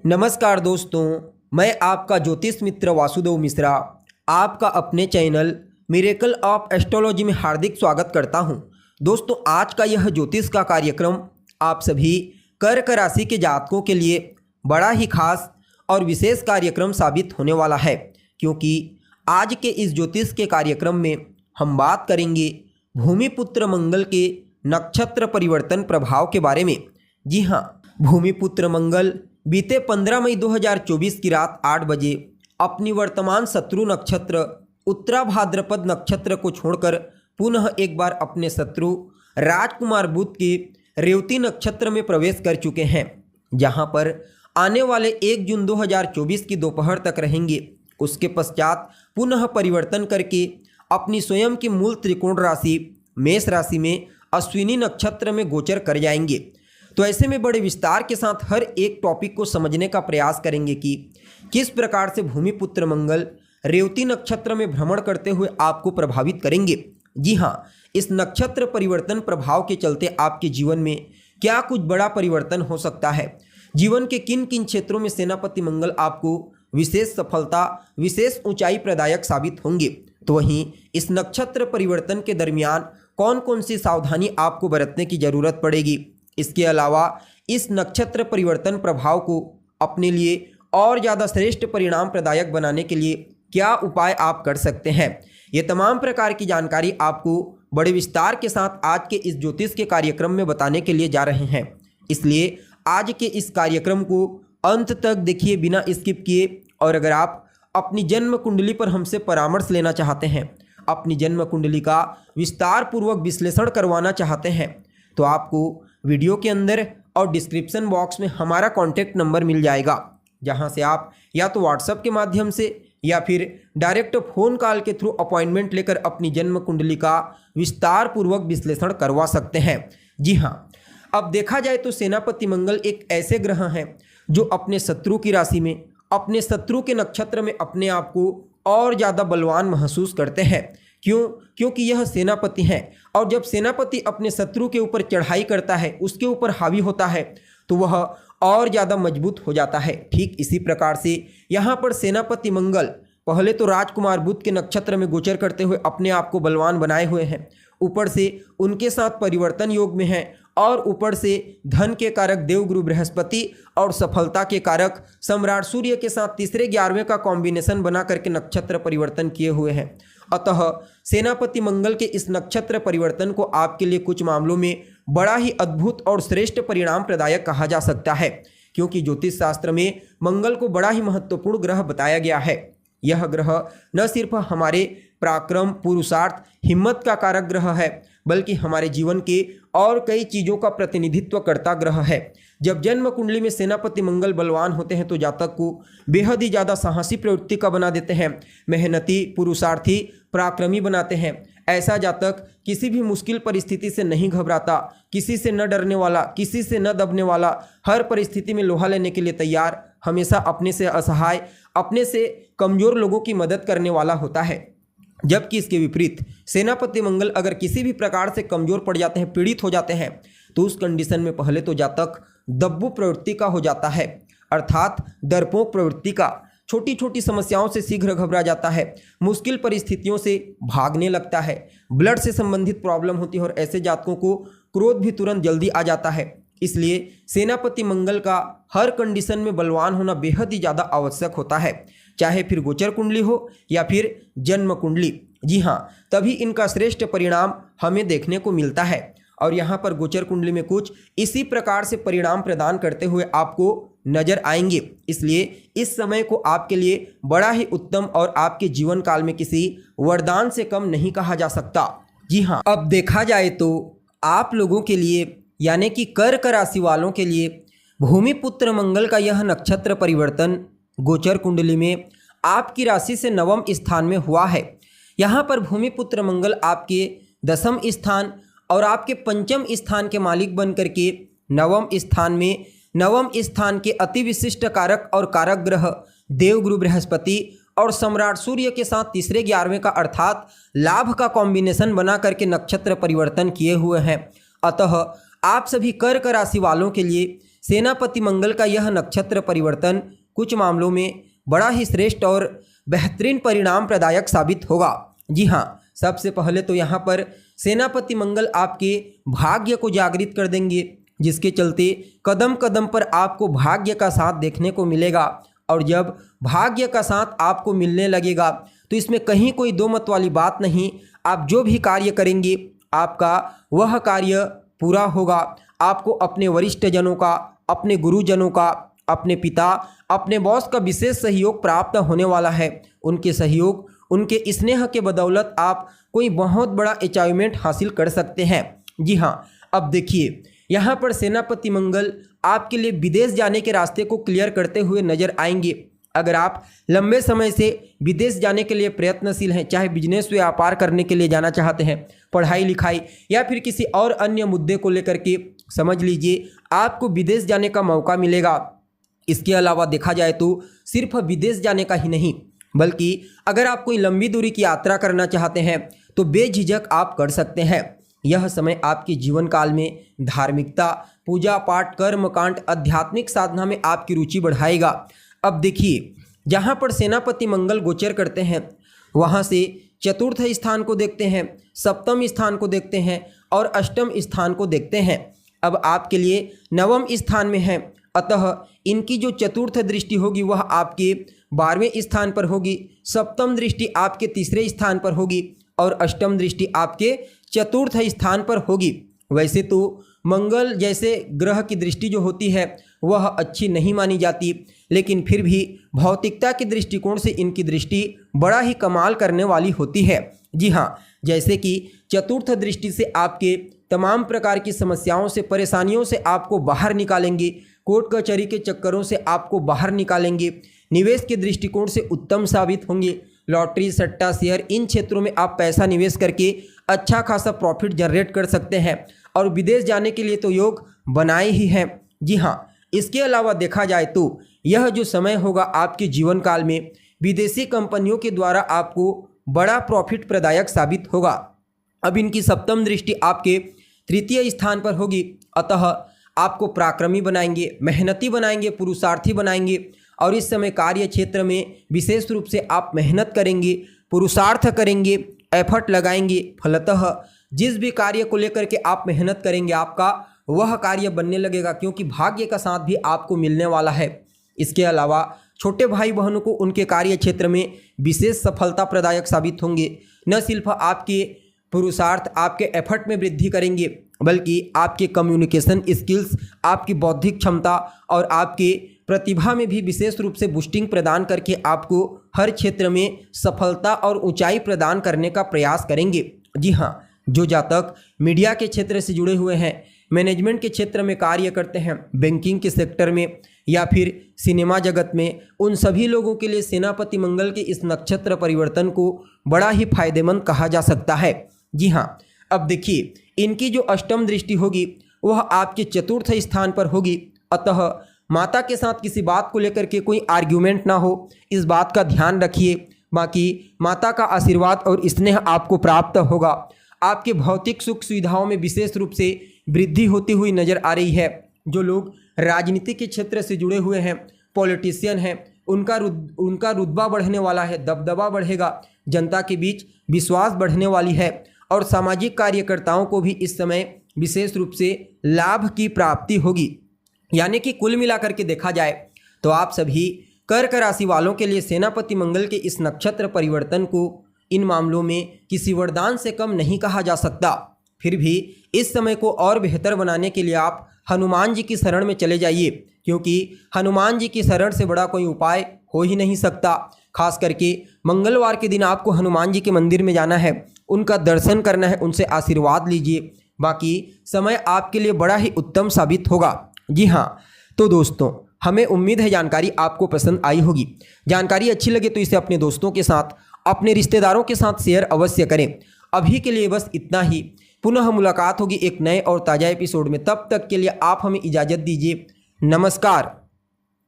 नमस्कार दोस्तों, मैं आपका ज्योतिष मित्र वासुदेव मिश्रा आपका अपने चैनल मिरेकल ऑफ एस्ट्रोलॉजी में हार्दिक स्वागत करता हूं। दोस्तों, आज का यह ज्योतिष का कार्यक्रम आप सभी कर्क राशि के जातकों के लिए बड़ा ही खास और विशेष कार्यक्रम साबित होने वाला है, क्योंकि आज के इस ज्योतिष के कार्यक्रम में हम बात करेंगे भूमिपुत्र मंगल के नक्षत्र परिवर्तन प्रभाव के बारे में। जी हाँ, भूमिपुत्र मंगल बीते 15 मई 2024 की रात 8 बजे अपनी वर्तमान शत्रु नक्षत्र उत्तरा भाद्रपद नक्षत्र को छोड़कर पुनः एक बार अपने शत्रु राजकुमार बुध के रेवती नक्षत्र में प्रवेश कर चुके हैं, जहां पर आने वाले 1 जून 2024 की दोपहर तक रहेंगे। उसके पश्चात पुनः परिवर्तन करके अपनी स्वयं की मूल त्रिकोण राशि मेष राशि में अश्विनी नक्षत्र में गोचर कर जाएंगे। तो ऐसे में बड़े विस्तार के साथ हर एक टॉपिक को समझने का प्रयास करेंगे कि किस प्रकार से भूमिपुत्र मंगल रेवती नक्षत्र में भ्रमण करते हुए आपको प्रभावित करेंगे। जी हाँ, इस नक्षत्र परिवर्तन प्रभाव के चलते आपके जीवन में क्या कुछ बड़ा परिवर्तन हो सकता है, जीवन के किन किन क्षेत्रों में सेनापति मंगल आपको विशेष सफलता, विशेष ऊंचाई प्रदायक साबित होंगे। तो वहीं इस नक्षत्र परिवर्तन के दरमियान कौन कौन सी सावधानी आपको बरतने की जरूरत पड़ेगी। इसके अलावा इस नक्षत्र परिवर्तन प्रभाव को अपने लिए और ज़्यादा श्रेष्ठ परिणाम प्रदायक बनाने के लिए क्या उपाय आप कर सकते हैं, ये तमाम प्रकार की जानकारी आपको बड़े विस्तार के साथ आज के इस ज्योतिष के कार्यक्रम में बताने के लिए जा रहे हैं। इसलिए आज के इस कार्यक्रम को अंत तक देखिए बिना स्किप किए। और अगर आप अपनी जन्म कुंडली पर हमसे परामर्श लेना चाहते हैं, अपनी जन्म कुंडली का विस्तार पूर्वक विश्लेषण करवाना चाहते हैं, तो आपको वीडियो के अंदर और डिस्क्रिप्शन बॉक्स में हमारा कॉन्टैक्ट नंबर मिल जाएगा, जहां से आप या तो व्हाट्सएप के माध्यम से या फिर डायरेक्ट फ़ोन कॉल के थ्रू अपॉइंटमेंट लेकर अपनी जन्म कुंडली का विस्तार पूर्वक विश्लेषण करवा सकते हैं। जी हाँ, अब देखा जाए तो सेनापति मंगल एक ऐसे ग्रह हैं जो अपने शत्रु की राशि में, अपने शत्रु के नक्षत्र में अपने आप को और ज़्यादा बलवान महसूस करते हैं। क्योंकि यह सेनापति हैं, और जब सेनापति अपने शत्रु के ऊपर चढ़ाई करता है, उसके ऊपर हावी होता है, तो वह और ज़्यादा मजबूत हो जाता है। ठीक इसी प्रकार से यहाँ पर सेनापति मंगल पहले तो राजकुमार बुध के नक्षत्र में गोचर करते हुए अपने आप को बलवान बनाए हुए हैं, ऊपर से उनके साथ परिवर्तन योग में हैं, और ऊपर से धन के कारक देवगुरु बृहस्पति और सफलता के कारक सम्राट सूर्य के साथ तीसरे 11वें का कॉम्बिनेशन बना करके नक्षत्र परिवर्तन किए हुए हैं। अतः सेनापति मंगल के इस नक्षत्र परिवर्तन को आपके लिए कुछ मामलों में बड़ा ही अद्भुत और श्रेष्ठ परिणाम प्रदायक कहा जा सकता है, क्योंकि ज्योतिष शास्त्र में मंगल को बड़ा ही महत्वपूर्ण ग्रह बताया गया है। यह ग्रह न सिर्फ हमारे पराक्रम, पुरुषार्थ, हिम्मत का कारक ग्रह है, बल्कि हमारे जीवन के और कई चीज़ों का प्रतिनिधित्व करता ग्रह है। जब जन्म कुंडली में सेनापति मंगल बलवान होते हैं तो जातक को बेहद ही ज़्यादा साहसी प्रवृत्ति का बना देते हैं, मेहनती, पुरुषार्थी, पराक्रमी बनाते हैं। ऐसा जातक किसी भी मुश्किल परिस्थिति से नहीं घबराता, किसी से न डरने वाला, किसी से न दबने वाला, हर परिस्थिति में लोहा लेने के लिए तैयार, हमेशा अपने से असहाय, अपने से कमज़ोर लोगों की मदद करने वाला होता है। जबकि इसके विपरीत सेनापति मंगल अगर किसी भी प्रकार से कमज़ोर पड़ जाते हैं, पीड़ित हो जाते हैं, तो उस कंडीशन में पहले तो जातक दब्बू प्रवृत्ति का हो जाता है, अर्थात डरपोक प्रवृत्ति का। छोटी छोटी समस्याओं से शीघ्र घबरा जाता है, मुश्किल परिस्थितियों से भागने लगता है, ब्लड से संबंधित प्रॉब्लम होती है, और ऐसे जातकों को क्रोध भी तुरंत जल्दी आ जाता है। इसलिए सेनापति मंगल का हर कंडीशन में बलवान होना बेहद ही ज़्यादा आवश्यक होता है, चाहे फिर गोचर कुंडली हो या फिर जन्म कुंडली। जी हाँ, तभी इनका श्रेष्ठ परिणाम हमें देखने को मिलता है। और यहाँ पर गोचर कुंडली में कुछ इसी प्रकार से परिणाम प्रदान करते हुए आपको नजर आएंगे। इसलिए इस समय को आपके लिए बड़ा ही उत्तम और आपके जीवन काल में किसी वरदान से कम नहीं कहा जा सकता। जी हाँ, अब देखा जाए तो आप लोगों के लिए, यानी कि कर्क राशि वालों के लिए भूमिपुत्र मंगल का यह नक्षत्र परिवर्तन गोचर कुंडली में आपकी राशि से 9वें स्थान में हुआ है। यहाँ पर भूमिपुत्र मंगल आपके 10वें स्थान और आपके 5वें स्थान के मालिक बन करके 9वें स्थान में, 9वें स्थान के अति विशिष्ट कारक और कारक ग्रह देवगुरु बृहस्पति और सम्राट सूर्य के साथ तीसरे 11वें का अर्थात लाभ का कॉम्बिनेशन बना करके नक्षत्र परिवर्तन किए हुए हैं। अतः आप सभी कर्क राशि वालों के लिए सेनापति मंगल का यह नक्षत्र परिवर्तन कुछ मामलों में बड़ा ही श्रेष्ठ और बेहतरीन परिणाम प्रदायक साबित होगा। जी हाँ, सबसे पहले तो यहाँ पर सेनापति मंगल आपके भाग्य को जागृत कर देंगे, जिसके चलते कदम कदम पर आपको भाग्य का साथ देखने को मिलेगा। और जब भाग्य का साथ आपको मिलने लगेगा तो इसमें कहीं कोई दो मत वाली बात नहीं, आप जो भी कार्य करेंगे आपका वह कार्य पूरा होगा। आपको अपने वरिष्ठ जनों का, अपने गुरुजनों का, अपने पिता, अपने बॉस का विशेष सहयोग प्राप्त होने वाला है। उनके सहयोग, उनके स्नेह के बदौलत आप कोई बहुत बड़ा अचीवमेंट हासिल कर सकते हैं। जी हाँ, अब देखिए यहाँ पर सेनापति मंगल आपके लिए विदेश जाने के रास्ते को क्लियर करते हुए नजर आएंगे। अगर आप लंबे समय से विदेश जाने के लिए प्रयत्नशील हैं, चाहे बिजनेस व्यापार करने के लिए जाना चाहते हैं, पढ़ाई लिखाई या फिर किसी और अन्य मुद्दे को लेकर के, समझ लीजिए आपको विदेश जाने का मौका मिलेगा। इसके अलावा देखा जाए तो सिर्फ विदेश जाने का ही नहीं, बल्कि अगर आप कोई लंबी दूरी की यात्रा करना चाहते हैं तो बेझिझक आप कर सकते हैं। यह समय आपके जीवन काल में धार्मिकता, पूजा पाठ, कर्म कांड, आध्यात्मिक साधना में आपकी रुचि बढ़ाएगा। अब देखिए, जहाँ पर सेनापति मंगल गोचर करते हैं वहाँ से चतुर्थ स्थान को देखते हैं, सप्तम स्थान को देखते हैं और अष्टम स्थान को देखते हैं। अब आपके लिए नवम स्थान में है, अतः इनकी जो चतुर्थ दृष्टि होगी वह आपके 12वें स्थान पर होगी, सप्तम दृष्टि आपके तीसरे स्थान पर होगी और अष्टम दृष्टि आपके चतुर्थ स्थान पर होगी। वैसे तो मंगल जैसे ग्रह की दृष्टि जो होती है वह अच्छी नहीं मानी जाती, लेकिन फिर भी भौतिकता के दृष्टिकोण से इनकी दृष्टि बड़ा ही कमाल करने वाली होती है। जी हाँ, जैसे कि चतुर्थ दृष्टि से आपके तमाम प्रकार की समस्याओं से, परेशानियों से आपको बाहर निकालेंगे, कोर्ट कचहरी के चक्करों से आपको बाहर निकालेंगे, निवेश के दृष्टिकोण से उत्तम साबित होंगे। लॉटरी, सट्टा, शेयर, इन क्षेत्रों में आप पैसा निवेश करके अच्छा खासा प्रॉफिट जनरेट कर सकते हैं और विदेश जाने के लिए तो योग बनाए ही हैं। जी हाँ, इसके अलावा देखा जाए तो यह जो समय होगा आपके जीवन काल में विदेशी कंपनियों के द्वारा आपको बड़ा प्रॉफिट प्रदायक साबित होगा। अब इनकी सप्तम दृष्टि आपके तृतीय स्थान पर होगी, अतः आपको पराक्रमी बनाएंगे, मेहनती बनाएंगे, पुरुषार्थी बनाएंगे और इस समय कार्य क्षेत्र में विशेष रूप से आप मेहनत करेंगे, पुरुषार्थ करेंगे, एफर्ट लगाएंगे। फलतः जिस भी कार्य को लेकर के आप मेहनत करेंगे आपका वह कार्य बनने लगेगा, क्योंकि भाग्य का साथ भी आपको मिलने वाला है। इसके अलावा छोटे भाई बहनों को उनके कार्य क्षेत्र में विशेष सफलता प्रदायक साबित होंगे। न सिर्फ आपके पुरुषार्थ, आपके एफर्ट में वृद्धि करेंगे, बल्कि आपके कम्युनिकेशन स्किल्स, आपकी बौद्धिक क्षमता और आपके प्रतिभा में भी विशेष रूप से बूस्टिंग प्रदान करके आपको हर क्षेत्र में सफलता और ऊंचाई प्रदान करने का प्रयास करेंगे। जी हाँ, जो जातक मीडिया के क्षेत्र से जुड़े हुए हैं, मैनेजमेंट के क्षेत्र में कार्य करते हैं, बैंकिंग के सेक्टर में या फिर सिनेमा जगत में, उन सभी लोगों के लिए सेनापति मंगल के इस नक्षत्र परिवर्तन को बड़ा ही फायदेमंद कहा जा सकता है। जी हाँ, अब देखिए इनकी जो अष्टम दृष्टि होगी वह आपके चतुर्थ स्थान पर होगी, अतः माता के साथ किसी बात को लेकर के कोई आर्ग्यूमेंट ना हो, इस बात का ध्यान रखिए। बाकी माता का आशीर्वाद और स्नेह आपको प्राप्त होगा। आपके भौतिक सुख सुविधाओं में विशेष रूप से वृद्धि होती हुई नजर आ रही है। जो लोग राजनीति के क्षेत्र से जुड़े हुए हैं, पॉलिटिशियन हैं, उनका रुतबा बढ़ने वाला है, दबदबा बढ़ेगा, जनता के बीच विश्वास बढ़ने वाली है और सामाजिक कार्यकर्ताओं को भी इस समय विशेष रूप से लाभ की प्राप्ति होगी। यानी कि कुल मिलाकर के देखा जाए तो आप सभी कर्क राशि वालों के लिए सेनापति मंगल के इस नक्षत्र परिवर्तन को इन मामलों में किसी वरदान से कम नहीं कहा जा सकता। फिर भी इस समय को और बेहतर बनाने के लिए आप हनुमान जी की शरण में चले जाइए, क्योंकि हनुमान जी की शरण से बड़ा कोई उपाय हो ही नहीं सकता। खास करके मंगलवार के दिन आपको हनुमान जी के मंदिर में जाना है, उनका दर्शन करना है, उनसे आशीर्वाद लीजिए। बाकी समय आपके लिए बड़ा ही उत्तम साबित होगा। जी हाँ, तो दोस्तों हमें उम्मीद है जानकारी आपको पसंद आई होगी। जानकारी अच्छी लगे तो इसे अपने दोस्तों के साथ, अपने रिश्तेदारों के साथ शेयर अवश्य करें। अभी के लिए बस इतना ही। पुनः मुलाकात होगी एक नए और ताज़ा एपिसोड में। तब तक के लिए आप हमें इजाज़त दीजिए। नमस्कार।